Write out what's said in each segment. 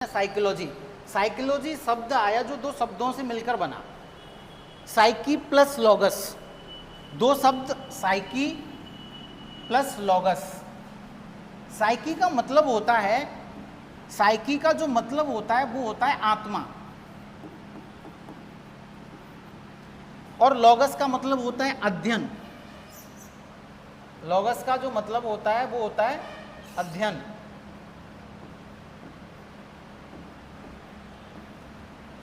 Psychology. Psychology शब्द आया जो दो शब्दों से मिलकर बना, साइकी प्लस लॉगस। दो शब्द साइकी प्लस लॉगस। साइकी का मतलब होता है, साइकी का जो मतलब होता है वो होता है आत्मा, और लॉगस का मतलब होता है अध्ययन। लॉगस का जो मतलब होता है वो होता है अध्ययन।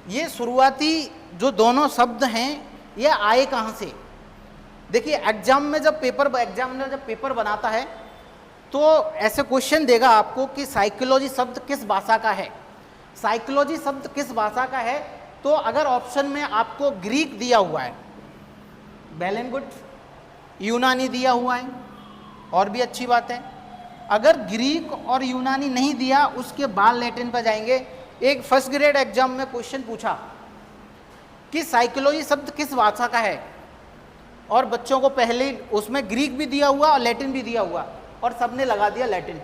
ये शुरुआती जो दोनों शब्द हैं ये आए कहाँ से? देखिए एग्जाम में जब एग्जामिनर जब पेपर बनाता है तो ऐसे क्वेश्चन देगा आपको कि साइकोलॉजी शब्द किस भाषा का है। साइकोलॉजी शब्द किस भाषा का है, तो अगर ऑप्शन में आपको ग्रीक दिया हुआ है, वेल एंड गुड, यूनानी दिया हुआ है और भी अच्छी बात है। अगर ग्रीक और यूनानी नहीं दिया उसके बाद लैटिन पर जाएंगे। एक फर्स्ट ग्रेड एग्जाम में क्वेश्चन पूछा कि साइकोलॉजी शब्द किस भाषा का है, और बच्चों को पहले उसमें ग्रीक भी दिया हुआ और लैटिन भी दिया हुआ, और सबने लगा दिया लैटिन।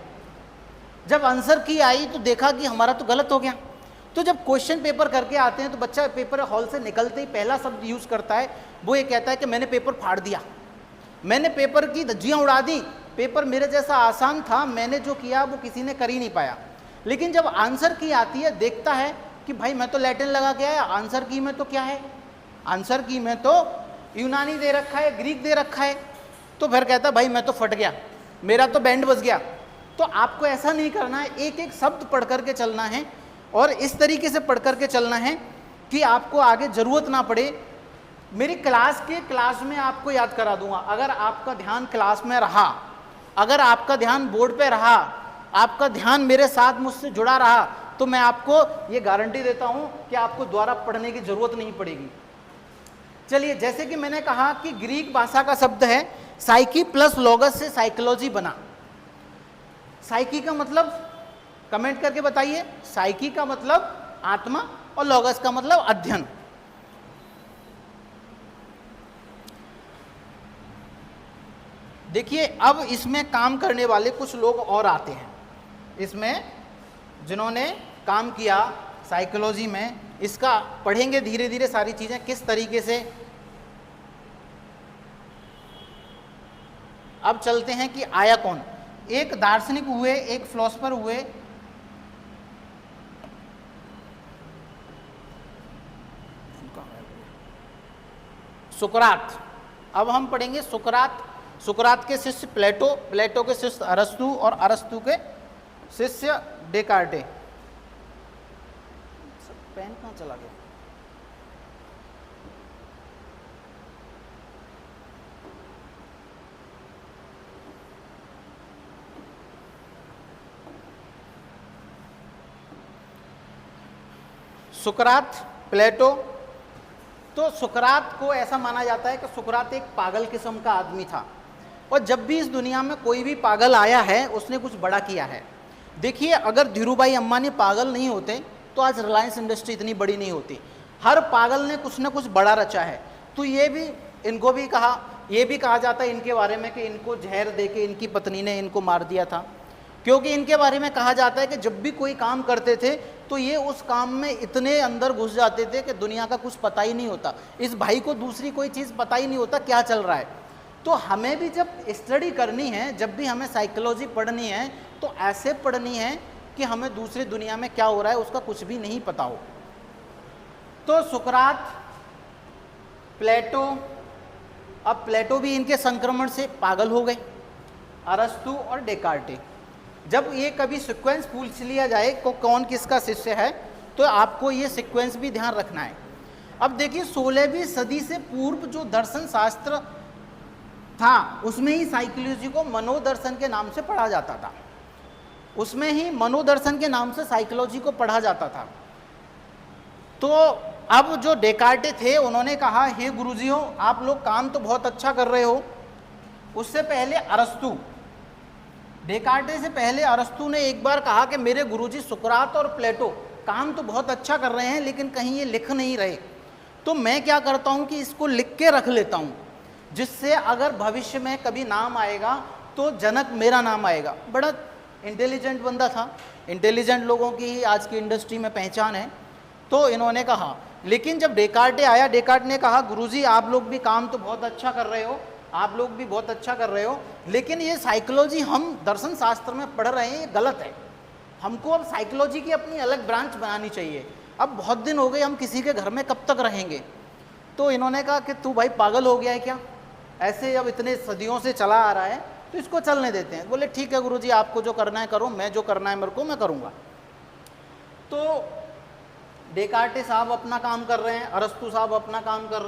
जब आंसर की आई तो देखा कि हमारा तो गलत हो गया। तो जब क्वेश्चन पेपर करके आते हैं तो बच्चा पेपर हॉल से निकलते ही पहला शब्द यूज करता है, वो ये कहता है कि मैंने पेपर फाड़ दिया, मैंने पेपर की धज्जियां उड़ा दी, पेपर मेरे जैसा आसान था, मैंने जो किया वो किसी ने कर ही नहीं पाया। लेकिन जब आंसर की आती है देखता है कि भाई मैं तो लैटिन लगा के आया, आंसर की में तो क्या है, आंसर की में तो यूनानी दे रखा है, ग्रीक दे रखा है, तो फिर कहता भाई मैं तो फट गया, मेरा तो बैंड बज गया। तो आपको ऐसा नहीं करना है, एक एक शब्द पढ़ करके चलना है, और इस तरीके से पढ़ करके चलना है कि आपको आगे ज़रूरत ना पड़े। मेरी क्लास में आपको याद करा दूंगा। अगर आपका ध्यान क्लास में रहा, अगर आपका ध्यान बोर्ड पे रहा, आपका ध्यान मेरे साथ मुझसे जुड़ा रहा, तो मैं आपको ये गारंटी देता हूं कि आपको दोबारा पढ़ने की जरूरत नहीं पड़ेगी। चलिए, जैसे कि मैंने कहा कि ग्रीक भाषा का शब्द है, साइकी प्लस लॉगस से साइकोलॉजी बना। साइकी का मतलब कमेंट करके बताइए। साइकी का मतलब आत्मा और लॉगस का मतलब अध्ययन। देखिए अब इसमें काम करने वाले कुछ लोग और आते हैं, इसमें जिन्होंने काम किया साइकोलॉजी में, इसका पढ़ेंगे धीरे धीरे सारी चीजें किस तरीके से। अब चलते हैं कि आया कौन। एक दार्शनिक हुए, एक फिलोसफर हुए, सुकरात। अब हम पढ़ेंगे सुकरात। सुकरात के शिष्य प्लेटो, प्लेटो के शिष्य अरस्तु, और अरस्तु के शिष्य डेकार्टे। पेन कहाँ चला गया? सुकरात, प्लेटो। तो सुकरात को ऐसा माना जाता है कि सुकरात एक पागल किस्म का आदमी था, और जब भी इस दुनिया में कोई भी पागल आया है उसने कुछ बड़ा किया है। देखिए अगर धीरूभाई अंबानी पागल नहीं होते तो आज रिलायंस इंडस्ट्री इतनी बड़ी नहीं होती। हर पागल ने कुछ ना कुछ बड़ा रचा है। तो ये भी, इनको भी कहा, ये भी कहा जाता है इनके बारे में कि इनको जहर देके इनकी पत्नी ने इनको मार दिया था, क्योंकि इनके बारे में कहा जाता है कि जब भी कोई काम करते थे तो ये उस काम में इतने अंदर घुस जाते थे कि दुनिया का कुछ पता ही नहीं होता। इस भाई को दूसरी कोई चीज़ पता ही नहीं होता क्या चल रहा है। तो हमें भी जब स्टडी करनी है, जब भी हमें साइकोलॉजी पढ़नी है, तो ऐसे पढ़नी है कि हमें दूसरी दुनिया में क्या हो रहा है उसका कुछ भी नहीं पता हो। तो सुकरात, प्लेटो, अब प्लेटो भी इनके संक्रमण से पागल हो गए, अरस्तु और डेकार्टे। जब ये कभी सीक्वेंस पूछ लिया जाए को कौन किसका शिष्य है, तो आपको ये सीक्वेंस भी ध्यान रखना है। अब देखिए 16वीं सदी से पूर्व जो दर्शन शास्त्र था उसमें ही साइकोलॉजी को मनोदर्शन के नाम से पढ़ा जाता था, उसमें ही मनोदर्शन के नाम से साइकोलॉजी को पढ़ा जाता था। तो अब जो डेकार्टे थे उन्होंने कहा, हे गुरुजियों आप लोग काम तो बहुत अच्छा कर रहे हो। उससे पहले अरस्तु, डेकार्टे से पहले अरस्तु ने एक बार कहा कि मेरे गुरुजी सुकरात और प्लेटो काम तो बहुत अच्छा कर रहे हैं लेकिन कहीं ये लिख नहीं रहे, तो मैं क्या करता हूँ कि इसको लिख के रख लेता हूँ, जिससे अगर भविष्य में कभी नाम आएगा तो जनक मेरा नाम आएगा। बड़ा इंटेलिजेंट बंदा था, इंटेलिजेंट लोगों की ही आज की इंडस्ट्री में पहचान है। तो इन्होंने कहा, लेकिन जब डेकार्टे आया, डेकार्ट ने कहा गुरुजी आप लोग भी काम तो बहुत अच्छा कर रहे हो, आप लोग भी बहुत अच्छा कर रहे हो, लेकिन ये साइकोलॉजी हम दर्शन शास्त्र में पढ़ रहे हैं ये गलत है, हमको अब साइकोलॉजी की अपनी अलग ब्रांच बनानी चाहिए। अब बहुत दिन हो गए हम किसी के घर में कब तक रहेंगे। तो इन्होंने कहा कि तू भाई पागल हो गया है क्या, ऐसे अब इतने सदियों से चला आ रहा है तो इसको चलने देते हैं। बोले ठीक है गुरुजी आपको जो करना है करो, मैं जो करना है मेरे को मैं करूँगा। तो डेकार्टे साहब अपना काम कर रहे हैं, अरस्तु साहब अपना काम कर रहे हैं।